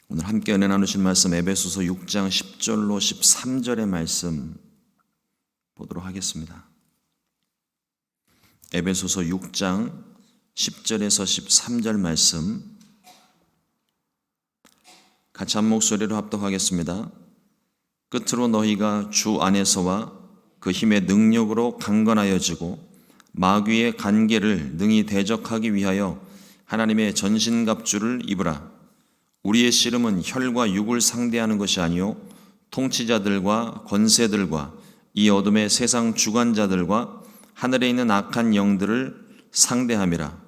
오늘 함께 은혜 나누신 말씀 에베소서 6장 10절로 13절의 말씀 보도록 하겠습니다. 에베소서 6장 10절에서 13절 말씀 같이 한 목소리로 합독하겠습니다. 끝으로 너희가 주 안에서와 그 힘의 능력으로 강건하여지고 마귀의 간계를 능히 대적하기 위하여 하나님의 전신갑주를 입으라. 우리의 씨름은 혈과 육을 상대하는 것이 아니요 통치자들과 권세들과 이 어둠의 세상 주관자들과 하늘에 있는 악한 영들을 상대함이라.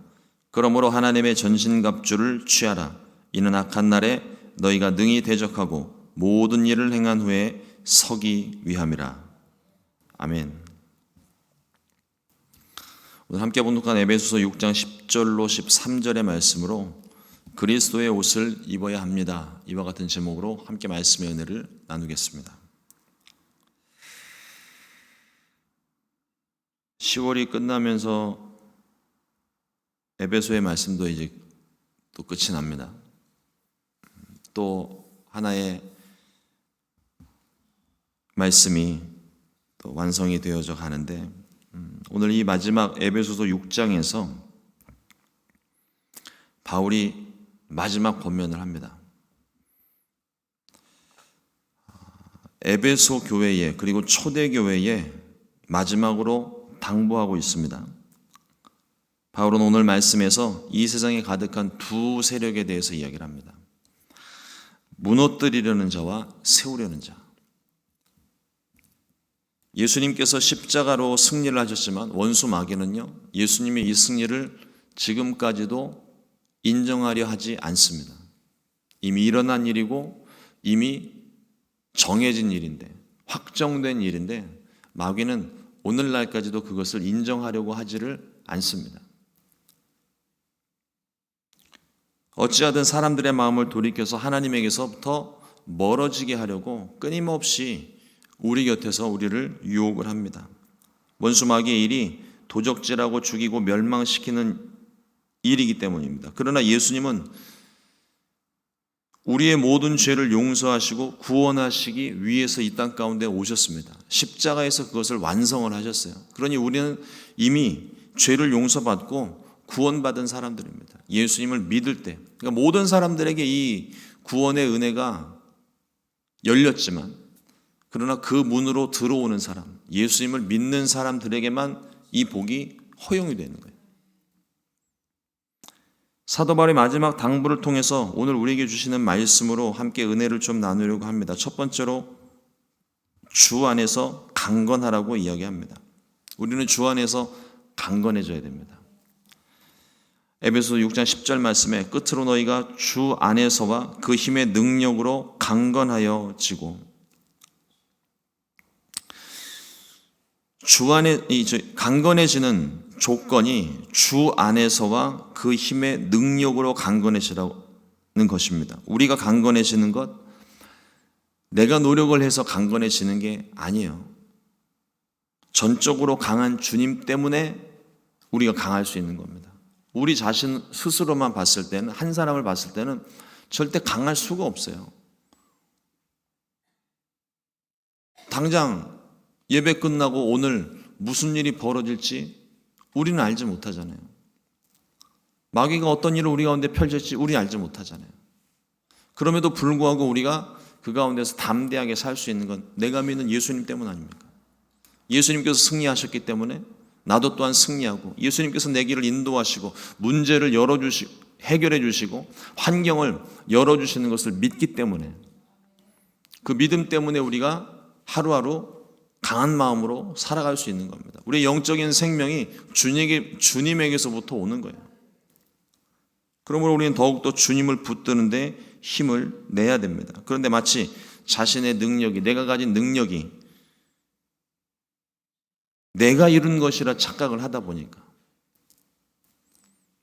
그러므로 하나님의 전신갑주를 취하라. 이는 악한 날에 너희가 능히 대적하고 모든 일을 행한 후에 서기 위함이라. 아멘. 오늘 함께 봉독한 에베소서 6장 10절로 13절의 말씀으로 그리스도의 옷을 입어야 합니다. 이와 같은 제목으로 함께 말씀의 은혜를 나누겠습니다. 10월이 끝나면서 에베소의 말씀도 이제 또 끝이 납니다. 또 하나의 말씀이 또 완성이 되어져 가는데 오늘 이 마지막 에베소서 6장에서 바울이 마지막 권면을 합니다. 에베소 교회에 그리고 초대 교회에 마지막으로 당부하고 있습니다. 바울은 오늘 말씀에서 이 세상에 가득한 두 세력에 대해서 이야기를 합니다. 무너뜨리려는 자와 세우려는 자. 예수님께서 십자가로 승리를 하셨지만 원수 마귀는요, 예수님의 이 승리를 지금까지도 인정하려 하지 않습니다. 이미 일어난 일이고 이미 정해진 일인데, 확정된 일인데 마귀는 오늘날까지도 그것을 인정하려고 하지를 않습니다. 어찌하든 사람들의 마음을 돌이켜서 하나님에게서부터 멀어지게 하려고 끊임없이 우리 곁에서 우리를 유혹을 합니다. 원수 마귀의 일이 도적질하고 죽이고 멸망시키는 일이기 때문입니다. 그러나 예수님은 우리의 모든 죄를 용서하시고 구원하시기 위해서 이 땅 가운데 오셨습니다. 십자가에서 그것을 완성을 하셨어요. 그러니 우리는 이미 죄를 용서받고 구원받은 사람들입니다. 예수님을 믿을 때, 그러니까 모든 사람들에게 이 구원의 은혜가 열렸지만, 그러나 그 문으로 들어오는 사람, 예수님을 믿는 사람들에게만 이 복이 허용이 되는 거예요. 사도 바울의 마지막 당부를 통해서 오늘 우리에게 주시는 말씀으로 함께 은혜를 좀 나누려고 합니다. 첫 번째로 주 안에서 강건하라고 이야기합니다. 우리는 주 안에서 강건해져야 됩니다. 에베소 6장 10절 말씀에 끝으로 너희가 주 안에서와 그 힘의 능력으로 강건하여지고, 주 안에 강건해지는 조건이 주 안에서와 그 힘의 능력으로 강건해지라는 것입니다. 우리가 강건해지는 것, 내가 노력을 해서 강건해지는 게 아니에요. 전적으로 강한 주님 때문에 우리가 강할 수 있는 겁니다. 우리 자신 스스로만 봤을 때는, 한 사람을 봤을 때는 절대 강할 수가 없어요. 당장 예배 끝나고 오늘 무슨 일이 벌어질지 우리는 알지 못하잖아요. 마귀가 어떤 일을 우리 가운데 펼칠지 우리 알지 못하잖아요. 그럼에도 불구하고 우리가 그 가운데서 담대하게 살 수 있는 건 내가 믿는 예수님 때문 아닙니까? 예수님께서 승리하셨기 때문에 나도 또한 승리하고, 예수님께서 내 길을 인도하시고 문제를 열어주시고 해결해 주시고 환경을 열어주시는 것을 믿기 때문에, 그 믿음 때문에 우리가 하루하루 강한 마음으로 살아갈 수 있는 겁니다. 우리의 영적인 생명이 주님에게서부터 오는 거예요. 그러므로 우리는 더욱더 주님을 붙드는데 힘을 내야 됩니다. 그런데 마치 자신의 능력이, 내가 가진 능력이 내가 이룬 것이라 착각을 하다 보니까,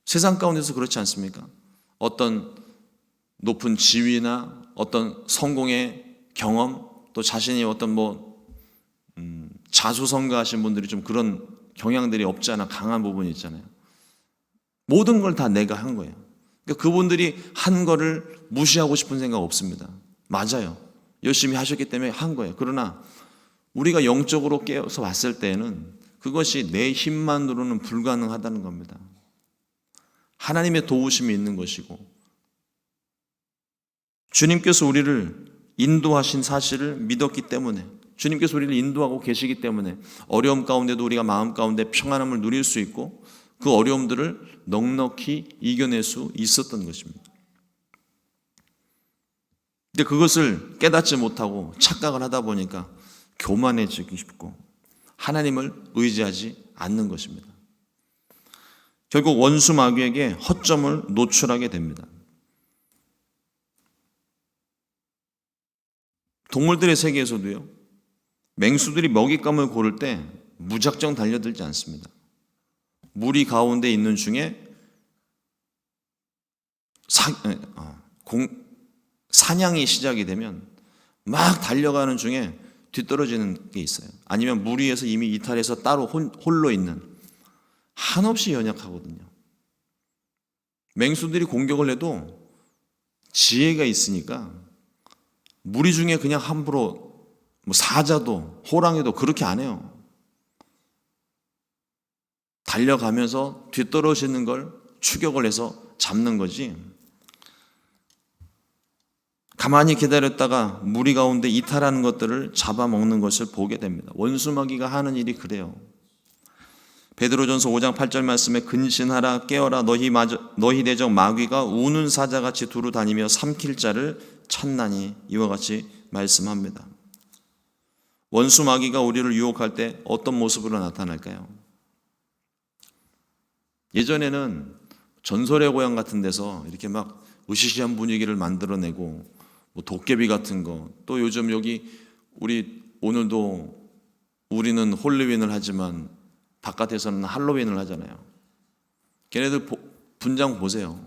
세상 가운데서 그렇지 않습니까? 어떤 높은 지위나 어떤 성공의 경험, 또 자신이 어떤 자수성가하신 분들이 좀 그런 경향들이 없지 않아 강한 부분이 있잖아요. 모든 걸 다 내가 한 거예요. 그러니까 그분들이 한 거를 무시하고 싶은 생각 없습니다. 맞아요. 열심히 하셨기 때문에 한 거예요. 그러나 우리가 영적으로 깨어서 봤을 때는 그것이 내 힘만으로는 불가능하다는 겁니다. 하나님의 도우심이 있는 것이고 주님께서 우리를 인도하신 사실을 믿었기 때문에, 주님께서 우리를 인도하고 계시기 때문에 어려움 가운데도 우리가 마음 가운데 평안함을 누릴 수 있고 그 어려움들을 넉넉히 이겨낼 수 있었던 것입니다. 근데 그것을 깨닫지 못하고 착각을 하다 보니까 교만해지기 쉽고 하나님을 의지하지 않는 것입니다. 결국 원수 마귀에게 허점을 노출하게 됩니다. 동물들의 세계에서도요, 맹수들이 먹잇감을 고를 때 무작정 달려들지 않습니다. 무리 가운데 있는 중에 사냥이 시작이 되면 막 달려가는 중에 뒤떨어지는 게 있어요. 아니면 무리에서 이미 이탈해서 따로 홀로 있는, 한없이 연약하거든요. 맹수들이 공격을 해도 지혜가 있으니까 무리 중에 그냥 함부로 사자도 호랑이도 그렇게 안 해요. 달려가면서 뒤떨어지는 걸 추격을 해서 잡는 거지. 가만히 기다렸다가 무리 가운데 이탈하는 것들을 잡아먹는 것을 보게 됩니다. 원수마귀가 하는 일이 그래요. 베드로전서 5장 8절 말씀에 근신하라 깨어라 너희 대적 마귀가 우는 사자같이 두루 다니며 삼킬 자를 찾나니 이와 같이 말씀합니다. 원수 마귀가 우리를 유혹할 때 어떤 모습으로 나타날까요? 예전에는 전설의 고향 같은 데서 이렇게 막 으시시한 분위기를 만들어내고 도깨비 같은 거, 또 요즘 여기 오늘도 우리는 홀리윈을 하지만 바깥에서는 할로윈을 하잖아요. 걔네들 분장 보세요.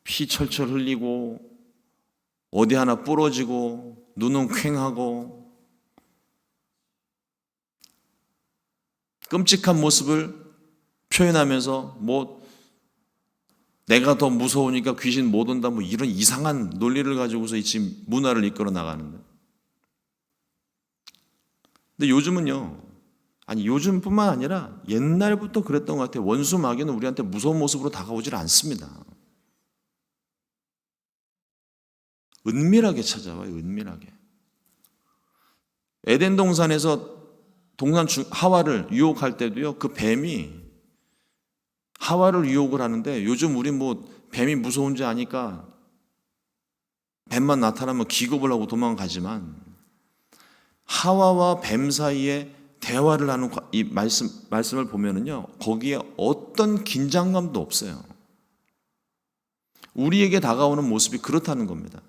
피 철철 흘리고 어디 하나 부러지고 눈은 퀭하고 끔찍한 모습을 표현하면서 내가 더 무서우니까 귀신 못 온다 이런 이상한 논리를 가지고서 지금 문화를 이끌어 나가는데, 근데 요즘은요, 요즘뿐만 아니라 옛날부터 그랬던 것 같아요. 원수 마귀는 우리한테 무서운 모습으로 다가오질 않습니다. 은밀하게 찾아와요. 은밀하게. 에덴 동산에서 하와를 유혹할 때도요, 그 뱀이 하와를 유혹을 하는데, 요즘 우리 뱀이 무서운지 아니까 뱀만 나타나면 기겁을 하고 도망가지만, 하와와 뱀 사이에 대화를 하는 이 말씀을 보면은요, 거기에 어떤 긴장감도 없어요. 우리에게 다가오는 모습이 그렇다는 겁니다.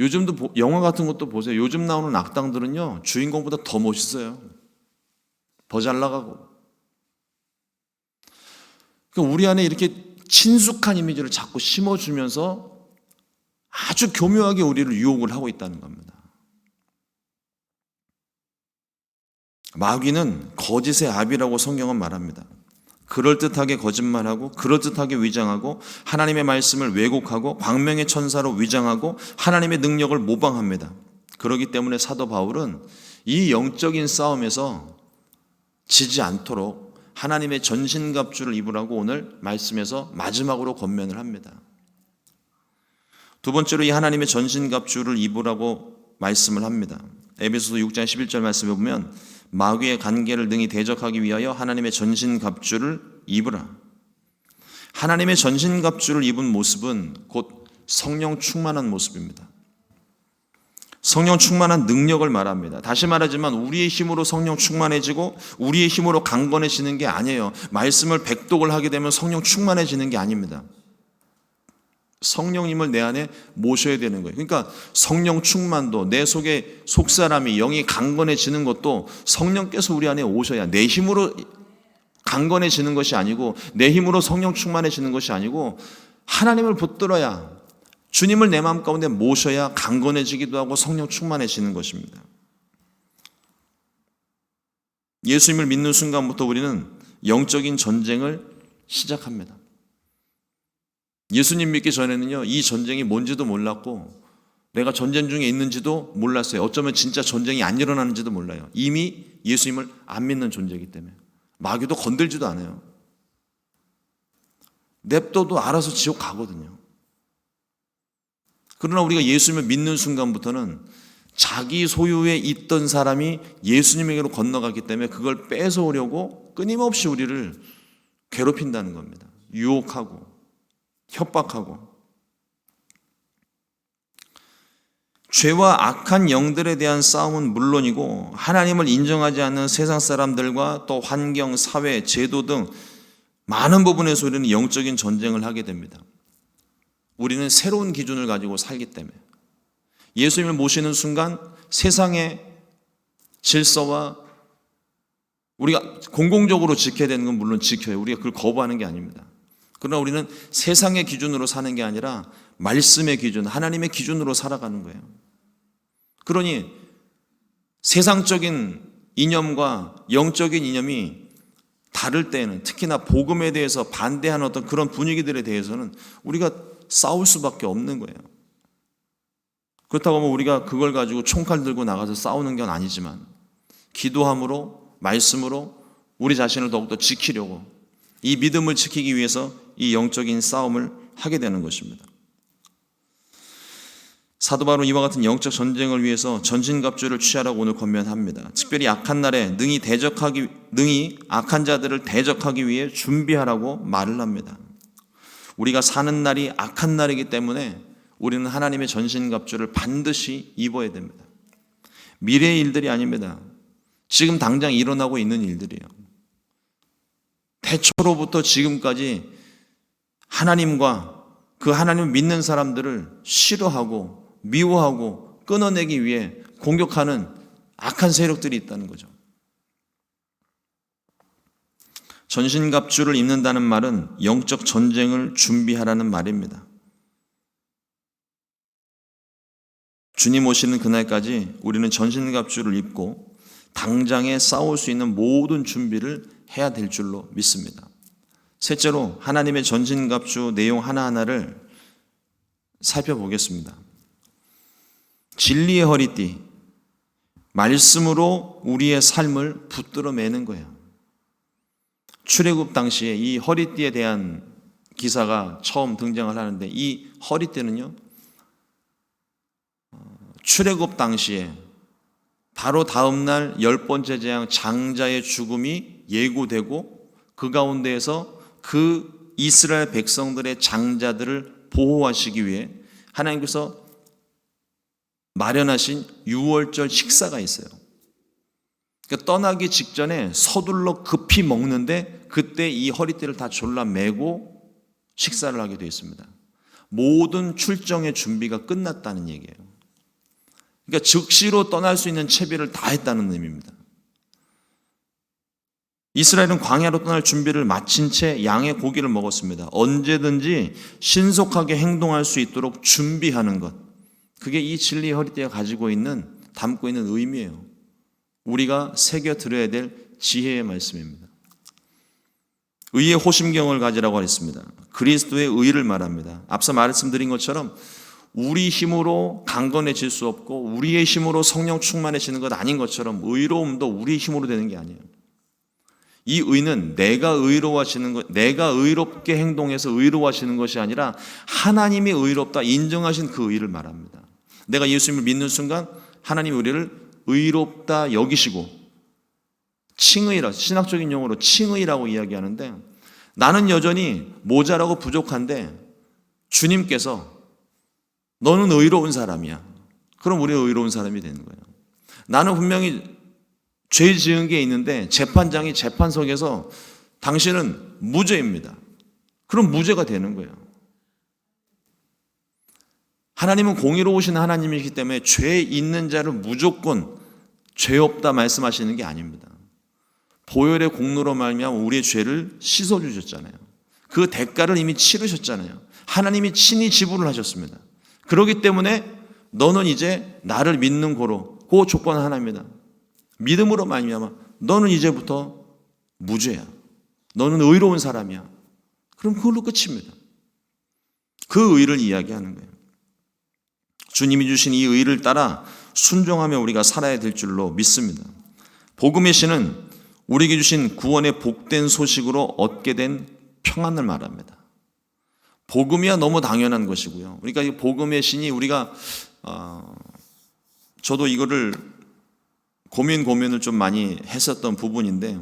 요즘도 영화 같은 것도 보세요. 요즘 나오는 악당들은요, 주인공보다 더 멋있어요. 더 잘 나가고. 그러니까 우리 안에 이렇게 친숙한 이미지를 자꾸 심어주면서 아주 교묘하게 우리를 유혹을 하고 있다는 겁니다. 마귀는 거짓의 아비라고 성경은 말합니다. 그럴듯하게 거짓말하고 그럴듯하게 위장하고 하나님의 말씀을 왜곡하고 광명의 천사로 위장하고 하나님의 능력을 모방합니다. 그렇기 때문에 사도 바울은 이 영적인 싸움에서 지지 않도록 하나님의 전신갑주를 입으라고 오늘 말씀에서 마지막으로 권면을 합니다. 두 번째로 이 하나님의 전신갑주를 입으라고 말씀을 합니다. 에베소서 6장 11절 말씀에 보면 마귀의 관계를 능히 대적하기 위하여 하나님의 전신갑주를 입으라. 하나님의 전신갑주를 입은 모습은 곧 성령 충만한 모습입니다. 성령 충만한 능력을 말합니다. 다시 말하지만 우리의 힘으로 성령 충만해지고 우리의 힘으로 강건해지는 게 아니에요. 말씀을 백독을 하게 되면 성령 충만해지는 게 아닙니다. 성령님을 내 안에 모셔야 되는 거예요. 그러니까 성령 충만도, 내 속에 속사람이 영이 강건해지는 것도 성령께서 우리 안에 오셔야, 내 힘으로 강건해지는 것이 아니고 내 힘으로 성령 충만해지는 것이 아니고 하나님을 붙들어야, 주님을 내 마음 가운데 모셔야 강건해지기도 하고 성령 충만해지는 것입니다. 예수님을 믿는 순간부터 우리는 영적인 전쟁을 시작합니다. 예수님 믿기 전에는요, 이 전쟁이 뭔지도 몰랐고 내가 전쟁 중에 있는지도 몰랐어요. 어쩌면 진짜 전쟁이 안 일어나는지도 몰라요. 이미 예수님을 안 믿는 존재이기 때문에. 마귀도 건들지도 않아요. 냅둬도 알아서 지옥 가거든요. 그러나 우리가 예수님을 믿는 순간부터는 자기 소유에 있던 사람이 예수님에게로 건너갔기 때문에 그걸 뺏어오려고 끊임없이 우리를 괴롭힌다는 겁니다. 유혹하고 협박하고. 죄와 악한 영들에 대한 싸움은 물론이고 하나님을 인정하지 않는 세상 사람들과 또 환경, 사회, 제도 등 많은 부분에서 우리는 영적인 전쟁을 하게 됩니다. 우리는 새로운 기준을 가지고 살기 때문에 예수님을 모시는 순간 세상의 질서와 우리가 공공적으로 지켜야 되는 건 물론 지켜요. 우리가 그걸 거부하는 게 아닙니다. 그러나 우리는 세상의 기준으로 사는 게 아니라 말씀의 기준, 하나님의 기준으로 살아가는 거예요. 그러니 세상적인 이념과 영적인 이념이 다를 때에는, 특히나 복음에 대해서 반대하는 어떤 그런 분위기들에 대해서는 우리가 싸울 수밖에 없는 거예요. 그렇다고 하면 우리가 그걸 가지고 총칼 들고 나가서 싸우는 건 아니지만 기도함으로, 말씀으로 우리 자신을 더욱더 지키려고, 이 믿음을 지키기 위해서 이 영적인 싸움을 하게 되는 것입니다. 사도 바울은 이와 같은 영적 전쟁을 위해서 전신갑주를 취하라고 오늘 권면합니다. 특별히 악한 날에 능히 악한 자들을 대적하기 위해 준비하라고 말을 합니다. 우리가 사는 날이 악한 날이기 때문에 우리는 하나님의 전신갑주를 반드시 입어야 됩니다. 미래의 일들이 아닙니다. 지금 당장 일어나고 있는 일들이에요. 태초로부터 지금까지 하나님과 그 하나님을 믿는 사람들을 싫어하고 미워하고 끊어내기 위해 공격하는 악한 세력들이 있다는 거죠. 전신갑주를 입는다는 말은 영적 전쟁을 준비하라는 말입니다. 주님 오시는 그날까지 우리는 전신갑주를 입고 당장에 싸울 수 있는 모든 준비를 해야 될 줄로 믿습니다. 셋째로 하나님의 전신갑주 내용 하나하나를 살펴보겠습니다. 진리의 허리띠, 말씀으로 우리의 삶을 붙들어 매는 거예요. 출애굽 당시에 이 허리띠에 대한 기사가 처음 등장을 하는데, 이 허리띠는요, 출애굽 당시에 바로 다음날 10번째 재앙 장자의 죽음이 예고되고 그 가운데에서 그 이스라엘 백성들의 장자들을 보호하시기 위해 하나님께서 마련하신 유월절 식사가 있어요. 그러니까 떠나기 직전에 서둘러 급히 먹는데 그때 이 허리띠를 다 졸라매고 식사를 하게 되어 있습니다. 모든 출정의 준비가 끝났다는 얘기예요. 그러니까 즉시로 떠날 수 있는 채비를 다 했다는 의미입니다. 이스라엘은 광야로 떠날 준비를 마친 채 양의 고기를 먹었습니다. 언제든지 신속하게 행동할 수 있도록 준비하는 것, 그게 이 진리의 허리띠가 가지고 있는, 담고 있는 의미예요. 우리가 새겨 들어야 될 지혜의 말씀입니다. 의의 호심경을 가지라고 했습니다. 그리스도의 의를 말합니다. 앞서 말씀드린 것처럼 우리 힘으로 강건해질 수 없고 우리의 힘으로 성령 충만해지는 것 아닌 것처럼 의로움도 우리 힘으로 되는 게 아니에요. 이 의는 내가 의로워하시는 것, 내가 의롭게 행동해서 의로워하시는 것이 아니라 하나님이 의롭다 인정하신 그 의를 말합니다. 내가 예수님을 믿는 순간 하나님이 우리를 의롭다 여기시고, 칭의라, 신학적인 용어로 칭의라고 이야기하는데, 나는 여전히 모자라고 부족한데 주님께서 너는 의로운 사람이야. 그럼 우리가 의로운 사람이 되는 거예요. 나는 분명히 죄 지은 게 있는데 재판장이 재판석에서 당신은 무죄입니다. 그럼 무죄가 되는 거예요. 하나님은 공의로우신 하나님이기 때문에 죄 있는 자를 무조건 죄 없다 말씀하시는 게 아닙니다. 보혈의 공로로 말미암아 우리의 죄를 씻어주셨잖아요. 그 대가를 이미 치르셨잖아요. 하나님이 친히 지불을 하셨습니다. 그렇기 때문에 너는 이제 나를 믿는 고로, 그 조건 하나입니다. 믿음으로 말미암아 너는 이제부터 무죄야. 너는 의로운 사람이야. 그럼 그걸로 끝입니다. 그 의를 이야기하는 거예요. 주님이 주신 이 의를 따라 순종하며 우리가 살아야 될 줄로 믿습니다. 복음의 신은 우리에게 주신 구원의 복된 소식으로 얻게 된 평안을 말합니다. 복음이야 너무 당연한 것이고요. 그러니까 이 복음의 신이 우리가 저도 이거를 고민을 좀 많이 했었던 부분인데,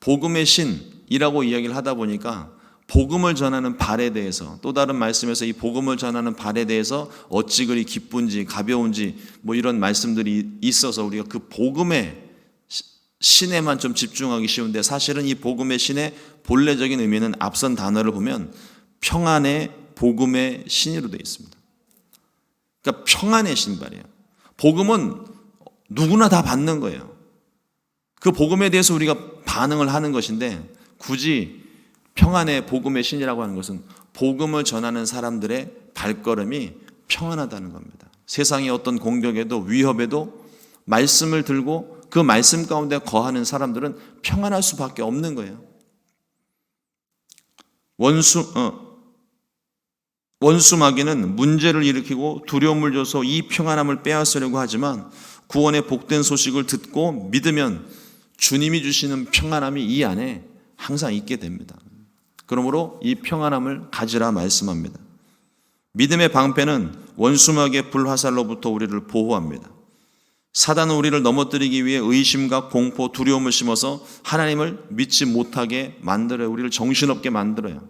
복음의 신이라고 이야기를 하다 보니까 복음을 전하는 발에 대해서, 또 다른 말씀에서 이 복음을 전하는 발에 대해서 어찌 그리 기쁜지 가벼운지 뭐 이런 말씀들이 있어서 우리가 그 복음의 신에만 좀 집중하기 쉬운데, 사실은 이 복음의 신의 본래적인 의미는 앞선 단어를 보면 평안의 복음의 신으로 되어 있습니다. 그러니까 평안의 신발이에요. 복음은 누구나 다 받는 거예요. 그 복음에 대해서 우리가 반응을 하는 것인데, 굳이 평안의 복음의 신이라고 하는 것은 복음을 전하는 사람들의 발걸음이 평안하다는 겁니다. 세상의 어떤 공격에도 위협에도 말씀을 들고 그 말씀 가운데 거하는 사람들은 평안할 수밖에 없는 거예요. 원수 마귀는 문제를 일으키고 두려움을 줘서 이 평안함을 빼앗으려고 하지만, 구원의 복된 소식을 듣고 믿으면 주님이 주시는 평안함이 이 안에 항상 있게 됩니다. 그러므로 이 평안함을 가지라 말씀합니다. 믿음의 방패는 원수 마귀의 불화살로부터 우리를 보호합니다. 사단은 우리를 넘어뜨리기 위해 의심과 공포, 두려움을 심어서 하나님을 믿지 못하게 만들어요. 우리를 정신없게 만들어요.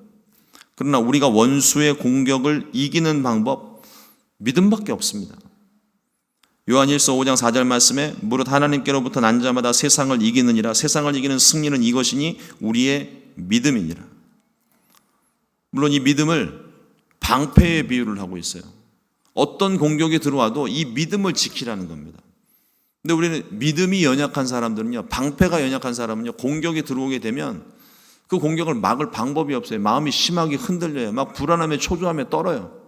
그러나 우리가 원수의 공격을 이기는 방법, 믿음밖에 없습니다. 요한일서 5장 4절 말씀에 무릇 하나님께로부터 난 자마다 세상을 이기느니라. 세상을 이기는 승리는 이것이니 우리의 믿음이니라. 물론 이 믿음을 방패에 비유를 하고 있어요. 어떤 공격이 들어와도 이 믿음을 지키라는 겁니다. 근데 우리는 믿음이 연약한 사람들은요, 방패가 연약한 사람은요, 공격이 들어오게 되면 그 공격을 막을 방법이 없어요. 마음이 심하게 흔들려요. 막 불안함에 초조함에 떨어요.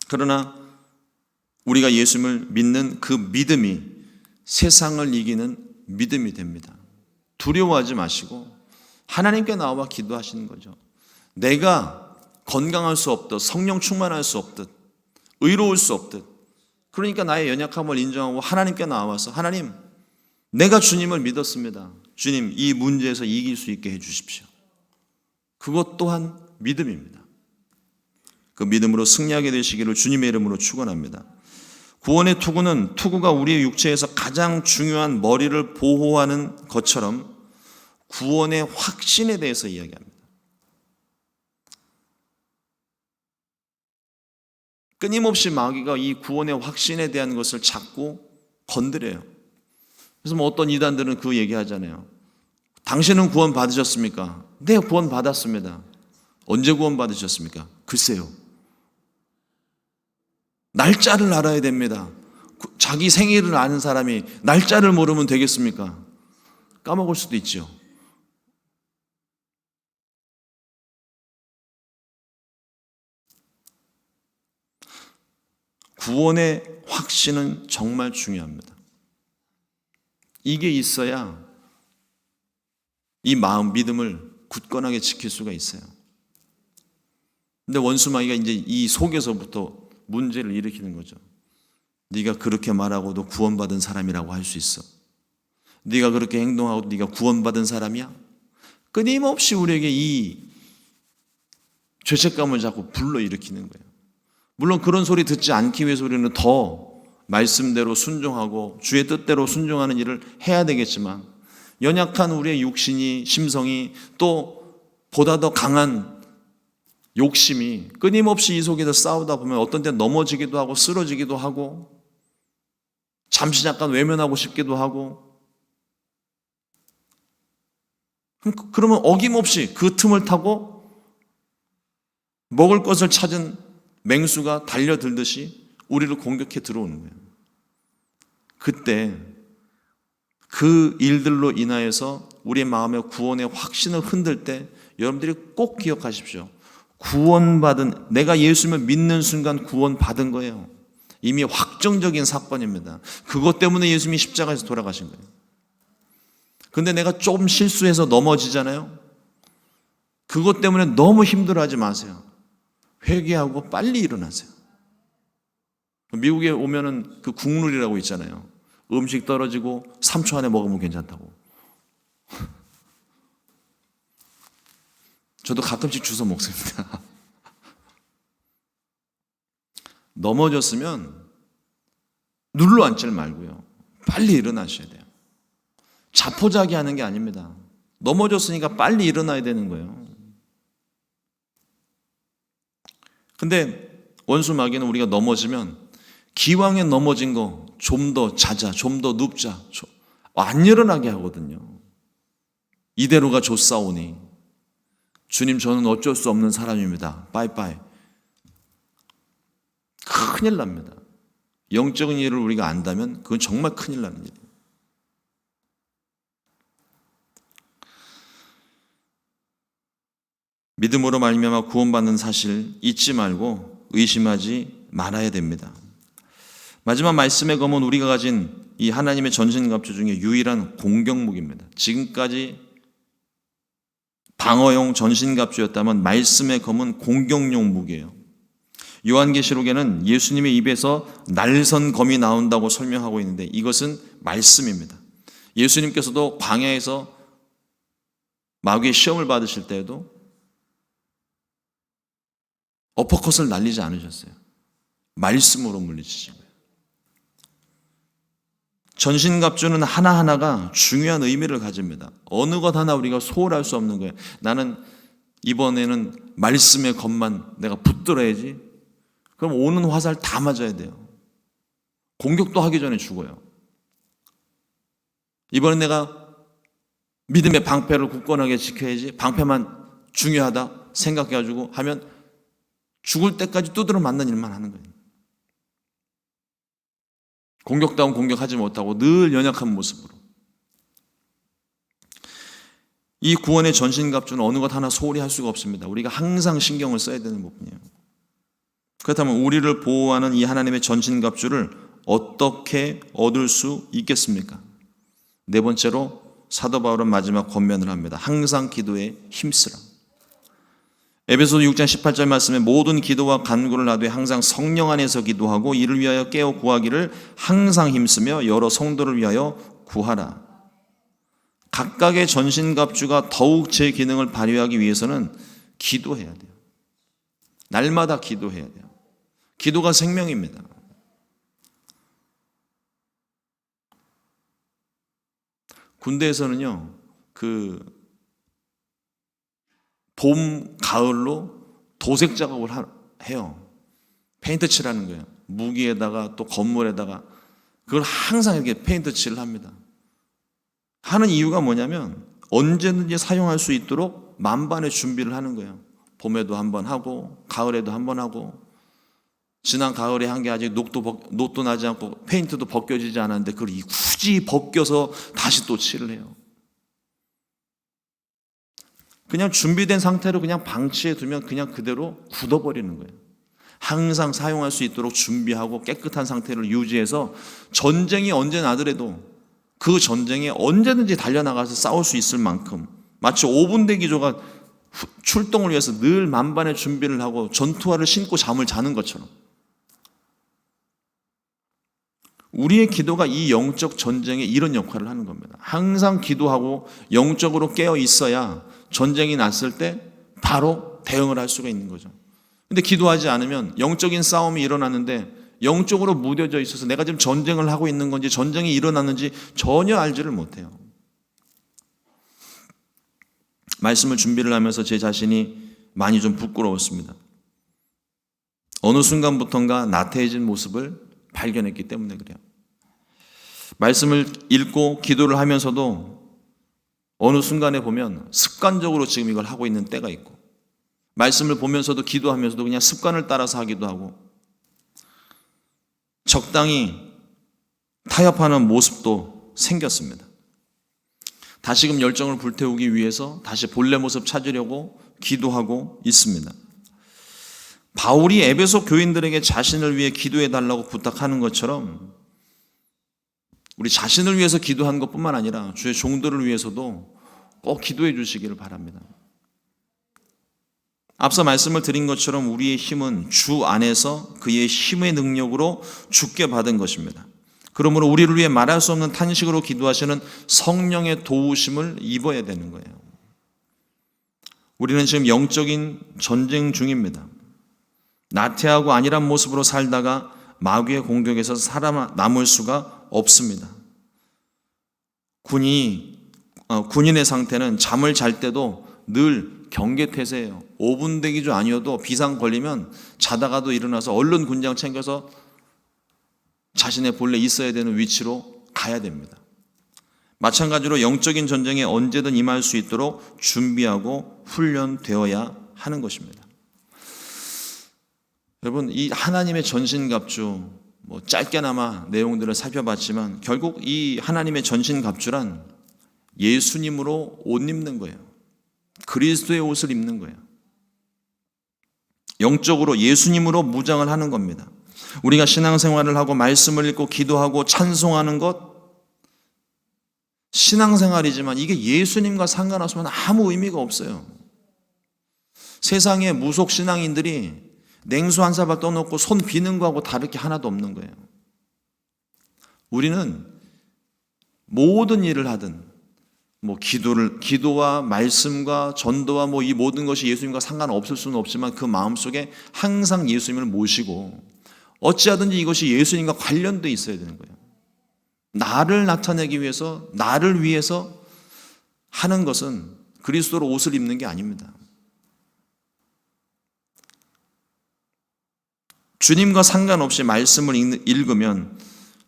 그러나 우리가 예수님을 믿는 그 믿음이 세상을 이기는 믿음이 됩니다. 두려워하지 마시고 하나님께 나와 기도하시는 거죠. 내가 건강할 수 없듯, 성령 충만할 수 없듯, 의로울 수 없듯, 그러니까 나의 연약함을 인정하고 하나님께 나와서, 하나님, 내가 주님을 믿었습니다. 주님, 이 문제에서 이길 수 있게 해 주십시오. 그것 또한 믿음입니다. 그 믿음으로 승리하게 되시기를 주님의 이름으로 축원합니다. 구원의 투구가 우리의 육체에서 가장 중요한 머리를 보호하는 것처럼 구원의 확신에 대해서 이야기합니다. 끊임없이 마귀가 이 구원의 확신에 대한 것을 자꾸 건드려요. 그래서 뭐 어떤 이단들은 그 얘기하잖아요. 당신은 구원 받으셨습니까? 네, 구원 받았습니다. 언제 구원 받으셨습니까? 글쎄요. 날짜를 알아야 됩니다. 자기 생일을 아는 사람이 날짜를 모르면 되겠습니까? 까먹을 수도 있죠. 구원의 확신은 정말 중요합니다. 이게 있어야 이 마음, 믿음을 굳건하게 지킬 수가 있어요. 근데 원수 마귀가 이제 이 속에서부터 문제를 일으키는 거죠. 네가 그렇게 말하고도 구원받은 사람이라고 할 수 있어? 네가 그렇게 행동하고도 네가 구원받은 사람이야? 끊임없이 우리에게 이 죄책감을 자꾸 불러일으키는 거예요. 물론 그런 소리 듣지 않기 위해서 우리는 더 말씀대로 순종하고 주의 뜻대로 순종하는 일을 해야 되겠지만, 연약한 우리의 육신이, 심성이, 또 보다 더 강한 욕심이 끊임없이 이 속에서 싸우다 보면 어떤 때 넘어지기도 하고 쓰러지기도 하고 잠시 잠깐 외면하고 싶기도 하고, 그러면 어김없이 그 틈을 타고 먹을 것을 찾은 맹수가 달려들듯이 우리를 공격해 들어오는 거예요. 그때 그 일들로 인하여서 우리의 마음의 구원의 확신을 흔들 때 여러분들이 꼭 기억하십시오. 구원받은, 내가 예수님을 믿는 순간 구원받은 거예요. 이미 확정적인 사건입니다. 그것 때문에 예수님이 십자가에서 돌아가신 거예요. 근데 내가 좀 실수해서 넘어지잖아요. 그것 때문에 너무 힘들어하지 마세요. 회개하고 빨리 일어나세요. 미국에 오면은 그 국룰이라고 있잖아요. 음식 떨어지고 3초 안에 먹으면 괜찮다고. 저도 가끔씩 주워 먹습니다. 넘어졌으면 눌러 앉지 말고요. 빨리 일어나셔야 돼요. 자포자기 하는 게 아닙니다. 넘어졌으니까 빨리 일어나야 되는 거예요. 근데 원수 마귀는 우리가 넘어지면 기왕에 넘어진 거 좀 더 자자, 좀 더 눕자, 안 일어나게 하거든요. 이대로가 좋사오니 주님 저는 어쩔 수 없는 사람입니다. 빠이빠이. 큰일 납니다. 영적인 일을 우리가 안다면 그건 정말 큰일 나는 일이에요. 믿음으로 말미암아 구원받는 사실 잊지 말고 의심하지 말아야 됩니다. 마지막 말씀의 검은 우리가 가진 이 하나님의 전신갑주 중에 유일한 공격무기입니다. 지금까지 방어용 전신갑주였다면 말씀의 검은 공격용 무기예요. 요한계시록에는 예수님의 입에서 날선 검이 나온다고 설명하고 있는데 이것은 말씀입니다. 예수님께서도 광야에서 마귀의 시험을 받으실 때에도 어퍼컷을 날리지 않으셨어요. 말씀으로 물리치신 거예요. 전신갑주는 하나하나가 중요한 의미를 가집니다. 어느 것 하나 우리가 소홀할 수 없는 거예요. 나는 이번에는 말씀의 검만 내가 붙들어야지. 그럼 오는 화살 다 맞아야 돼요. 공격도 하기 전에 죽어요. 이번엔 내가 믿음의 방패를 굳건하게 지켜야지. 방패만 중요하다 생각해가지고 하면 죽을 때까지 두드러 맞는 일만 하는 거예요. 공격다운 공격하지 못하고 늘 연약한 모습으로. 이 구원의 전신갑주는 어느 것 하나 소홀히 할 수가 없습니다. 우리가 항상 신경을 써야 되는 부분이에요. 그렇다면 우리를 보호하는 이 하나님의 전신갑주를 어떻게 얻을 수 있겠습니까? 네 번째로 사도 바울은 마지막 권면을 합니다. 항상 기도에 힘쓰라. 에베소서 6장 18절 말씀에 모든 기도와 간구를 하되 항상 성령 안에서 기도하고 이를 위하여 깨어 구하기를 항상 힘쓰며 여러 성도를 위하여 구하라. 각각의 전신갑주가 더욱 제 기능을 발휘하기 위해서는 기도해야 돼요. 날마다 기도해야 돼요. 기도가 생명입니다. 군대에서는요, 봄, 가을로 도색 작업을 해요. 페인트 칠하는 거예요. 무기에다가 또 건물에다가 그걸 항상 이렇게 페인트 칠을 합니다. 하는 이유가 뭐냐면 언제든지 사용할 수 있도록 만반의 준비를 하는 거예요. 봄에도 한번 하고 가을에도 한번 하고 지난 가을에 한 게 아직 녹도 나지 않고 페인트도 벗겨지지 않았는데 그걸 굳이 벗겨서 다시 또 칠을 해요. 그냥 준비된 상태로 그냥 방치해 두면 그냥 그대로 굳어버리는 거예요. 항상 사용할 수 있도록 준비하고 깨끗한 상태를 유지해서 전쟁이 언제 나더라도 그 전쟁에 언제든지 달려나가서 싸울 수 있을 만큼 마치 5분 대기조가 출동을 위해서 늘 만반의 준비를 하고 전투화를 신고 잠을 자는 것처럼 우리의 기도가 이 영적 전쟁에 이런 역할을 하는 겁니다. 항상 기도하고 영적으로 깨어 있어야 전쟁이 났을 때 바로 대응을 할 수가 있는 거죠. 근데 기도하지 않으면 영적인 싸움이 일어났는데 영적으로 무뎌져 있어서 내가 지금 전쟁을 하고 있는 건지 전쟁이 일어났는지 전혀 알지를 못해요. 말씀을 준비를 하면서 제 자신이 많이 좀 부끄러웠습니다. 어느 순간부터인가 나태해진 모습을 발견했기 때문에 그래요. 말씀을 읽고 기도를 하면서도 어느 순간에 보면 습관적으로 지금 이걸 하고 있는 때가 있고 말씀을 보면서도 기도하면서도 그냥 습관을 따라서 하기도 하고 적당히 타협하는 모습도 생겼습니다. 다시금 열정을 불태우기 위해서 다시 본래 모습 찾으려고 기도하고 있습니다. 바울이 에베소 교인들에게 자신을 위해 기도해 달라고 부탁하는 것처럼 우리 자신을 위해서 기도하는 것뿐만 아니라 주의 종들을 위해서도 꼭 기도해 주시기를 바랍니다. 앞서 말씀을 드린 것처럼 우리의 힘은 주 안에서 그의 힘의 능력으로 주께 받은 것입니다. 그러므로 우리를 위해 말할 수 없는 탄식으로 기도하시는 성령의 도우심을 입어야 되는 거예요. 우리는 지금 영적인 전쟁 중입니다. 나태하고 안일한 모습으로 살다가 마귀의 공격에서 살아남을 수가 없습니다. 군인의 상태는 잠을 잘 때도 늘 경계태세예요. 5분 대기도 아니어도 비상 걸리면 자다가도 일어나서 얼른 군장 챙겨서 자신의 본래 있어야 되는 위치로 가야 됩니다. 마찬가지로 영적인 전쟁에 언제든 임할 수 있도록 준비하고 훈련되어야 하는 것입니다. 여러분, 이 하나님의 전신갑주, 짧게나마 내용들을 살펴봤지만 결국 이 하나님의 전신갑주란 예수님으로 옷 입는 거예요. 그리스도의 옷을 입는 거예요. 영적으로 예수님으로 무장을 하는 겁니다. 우리가 신앙생활을 하고 말씀을 읽고 기도하고 찬송하는 것, 신앙생활이지만 이게 예수님과 상관없으면 아무 의미가 없어요. 세상의 무속 신앙인들이 냉수 한 사발 떠놓고 손 비는 거하고 다를 게 하나도 없는 거예요. 우리는 모든 일을 하든 기도와 말씀과 전도와 이 모든 것이 예수님과 상관없을 수는 없지만 그 마음속에 항상 예수님을 모시고 어찌하든지 이것이 예수님과 관련되어 있어야 되는 거예요. 나를 나타내기 위해서, 나를 위해서 하는 것은 그리스도로 옷을 입는 게 아닙니다. 주님과 상관없이 말씀을 읽으면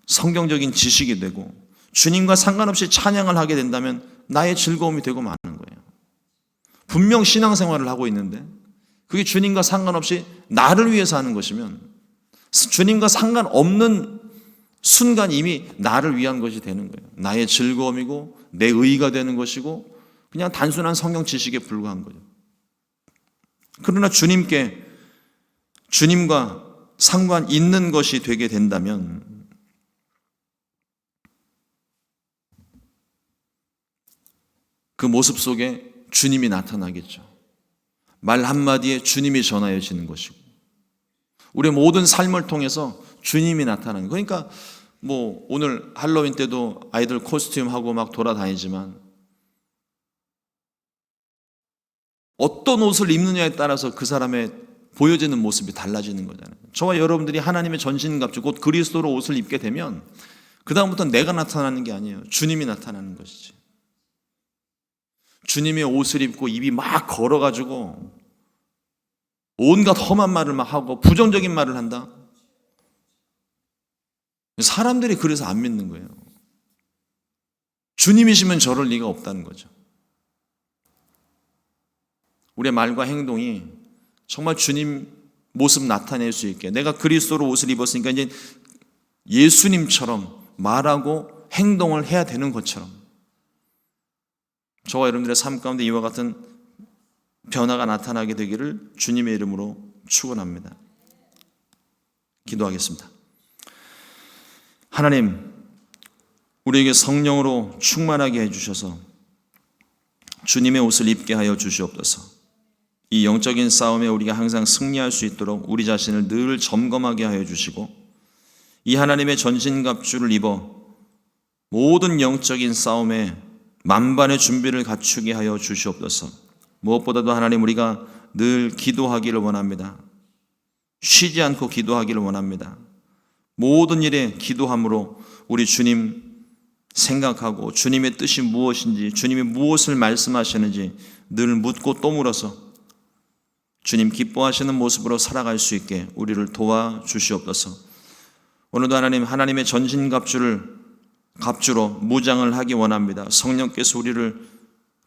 성경적인 지식이 되고, 주님과 상관없이 찬양을 하게 된다면 나의 즐거움이 되고 마는 거예요. 분명 신앙생활을 하고 있는데 그게 주님과 상관없이 나를 위해서 하는 것이면, 주님과 상관없는 순간 이미 나를 위한 것이 되는 거예요. 나의 즐거움이고 내 의의가 되는 것이고 그냥 단순한 성경 지식에 불과한 거예요. 그러나 주님과 상관 있는 것이 되게 된다면 그 모습 속에 주님이 나타나겠죠. 말 한마디에 주님이 전하여지는 것이고, 우리의 모든 삶을 통해서 주님이 나타나는 거예요. 그러니까 오늘 할로윈 때도 아이들 코스튬하고 막 돌아다니지만 어떤 옷을 입느냐에 따라서 그 사람의 보여지는 모습이 달라지는 거잖아요. 저와 여러분들이 하나님의 전신갑주 곧 그리스도로 옷을 입게 되면 그 다음부터는 내가 나타나는 게 아니에요. 주님이 나타나는 것이지. 주님의 옷을 입고 입이 막 걸어가지고 온갖 험한 말을 막 하고 부정적인 말을 한다. 사람들이 그래서 안 믿는 거예요. 주님이시면 저럴 리가 없다는 거죠. 우리의 말과 행동이 정말 주님 모습 나타낼 수 있게, 내가 그리스도로 옷을 입었으니까 이제 예수님처럼 말하고 행동을 해야 되는 것처럼 저와 여러분들의 삶 가운데 이와 같은 변화가 나타나게 되기를 주님의 이름으로 축원합니다. 기도하겠습니다. 하나님, 우리에게 성령으로 충만하게 해주셔서 주님의 옷을 입게 하여 주시옵소서. 이 영적인 싸움에 우리가 항상 승리할 수 있도록 우리 자신을 늘 점검하게 하여 주시고, 이 하나님의 전신갑주를 입어 모든 영적인 싸움에 만반의 준비를 갖추게 하여 주시옵소서. 무엇보다도 하나님, 우리가 늘 기도하기를 원합니다. 쉬지 않고 기도하기를 원합니다. 모든 일에 기도함으로 우리 주님 생각하고 주님의 뜻이 무엇인지, 주님이 무엇을 말씀하시는지 늘 묻고 또 물어서 주님 기뻐하시는 모습으로 살아갈 수 있게 우리를 도와주시옵소서. 오늘도 하나님의 전신갑주로 무장을 하기 원합니다. 성령께서 우리를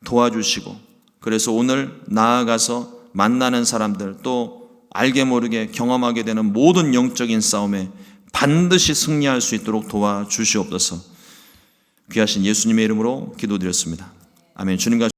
도와주시고, 그래서 오늘 나아가서 만나는 사람들, 또 알게 모르게 경험하게 되는 모든 영적인 싸움에 반드시 승리할 수 있도록 도와주시옵소서. 귀하신 예수님의 이름으로 기도드렸습니다. 아멘. 주님과